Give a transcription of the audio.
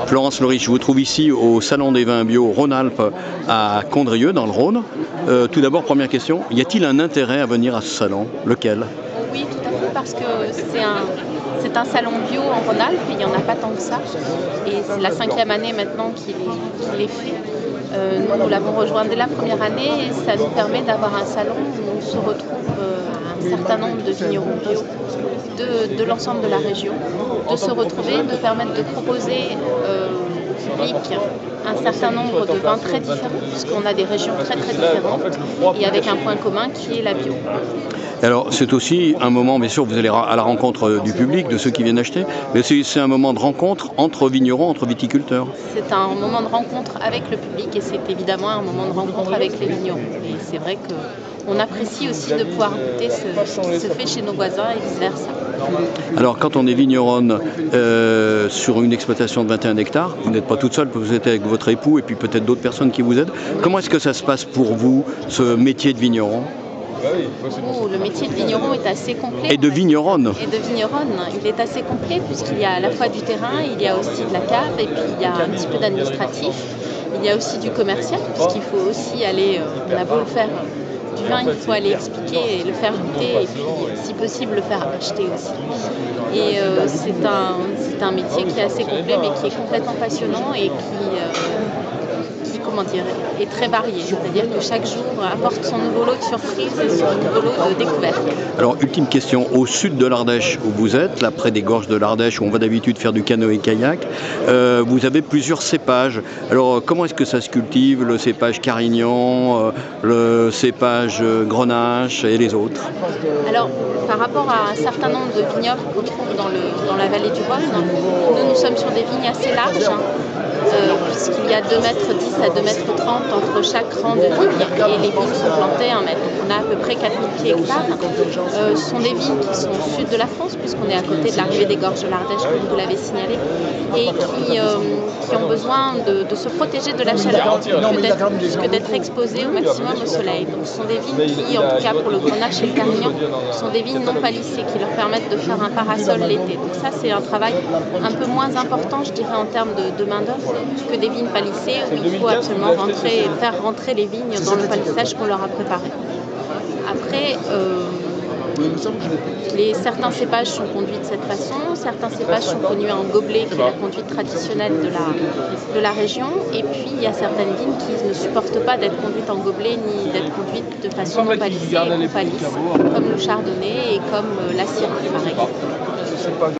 Florence Lorich, je vous trouve ici au Salon des vins bio Rhône-Alpes à Condrieu, dans le Rhône. Tout d'abord, première question, y a-t-il un intérêt à venir à ce salon? Lequel? Oui, tout à fait, parce que c'est un salon bio en Rhône-Alpes, il n'y en a pas tant que ça. Et c'est la 5e année maintenant qu'il est fait. Nous l'avons rejoint dès la première année et ça nous permet d'avoir un salon où on se retrouve un certain nombre de vignerons bio de l'ensemble de la région, de se retrouver, de permettre de proposer au public un certain nombre de vins très différents, puisqu'on a des régions très très différentes, et avec un point commun qui est la bio. Alors c'est aussi un moment, bien sûr, vous allez à la rencontre du public, de ceux qui viennent acheter, mais c'est un moment de rencontre entre vignerons, entre viticulteurs. C'est un moment de rencontre avec le public et c'est évidemment un moment de rencontre avec les vignerons. Et c'est vrai qu'on apprécie aussi de pouvoir goûter ce qui se fait chez nos voisins et vice-versa. Alors quand on est vigneronne sur une exploitation de 21 hectares, vous n'êtes pas toute seule, vous êtes avec votre époux et puis peut-être d'autres personnes qui vous aident. Comment est-ce que ça se passe pour vous, ce métier de vigneron? Le métier de vigneron est assez complet. Et de vigneronne. Et de vigneronne, il est assez complet puisqu'il y a à la fois du terrain, il y a aussi de la cave et puis il y a un petit peu d'administratif. Il y a aussi du commercial puisqu'il faut aussi aller, on a beau le faire du vin, il faut aller expliquer et le faire goûter et puis si possible le faire acheter aussi. Et c'est un métier qui est assez complet mais qui est complètement passionnant et comment dire, est très varié. C'est-à-dire que chaque jour apporte son nouveau lot de surprises et son nouveau lot de découvertes. Alors, ultime question, au sud de l'Ardèche où vous êtes, là près des gorges de l'Ardèche où on va d'habitude faire du canoë-kayak, vous avez plusieurs cépages. Alors, comment est-ce que ça se cultive? Le cépage Carignan, le cépage Grenache et les autres? Alors, par rapport à un certain nombre de vignobles qu'on trouve dans la vallée du Rhône, nous sommes sur des vignes assez larges, puisqu'il y a 2,10 m à 2,30 m entre chaque rang de vignes et les vignes sont plantées 1 mètre. Donc on a à peu près 4000 pieds hectares. Ce sont des vignes qui sont au sud de la France, puisqu'on est à côté de l'arrivée des gorges de l'Ardèche, comme vous l'avez signalé, et qui ont besoin de se protéger de la chaleur que d'être exposées au maximum au soleil. Donc ce sont des vignes qui, en tout cas pour le Grenache et le Carignan, sont des vignes non palissées qui leur permettent de faire un parasol l'été. Donc ça c'est un travail un peu moins important, je dirais, en termes de main-d'œuvre que des vignes palissées où il faut absolument faire rentrer les vignes dans le palissage qu'on leur a préparé. Après, certains cépages sont conduits de cette façon, certains cépages sont conduits en gobelet, qui est la conduite traditionnelle de la région, et puis il y a certaines vignes qui ne supportent pas d'être conduites en gobelet ni d'être conduites de façon non palissée, et qu'on palisse, comme le chardonnay et comme la syrah par exemple.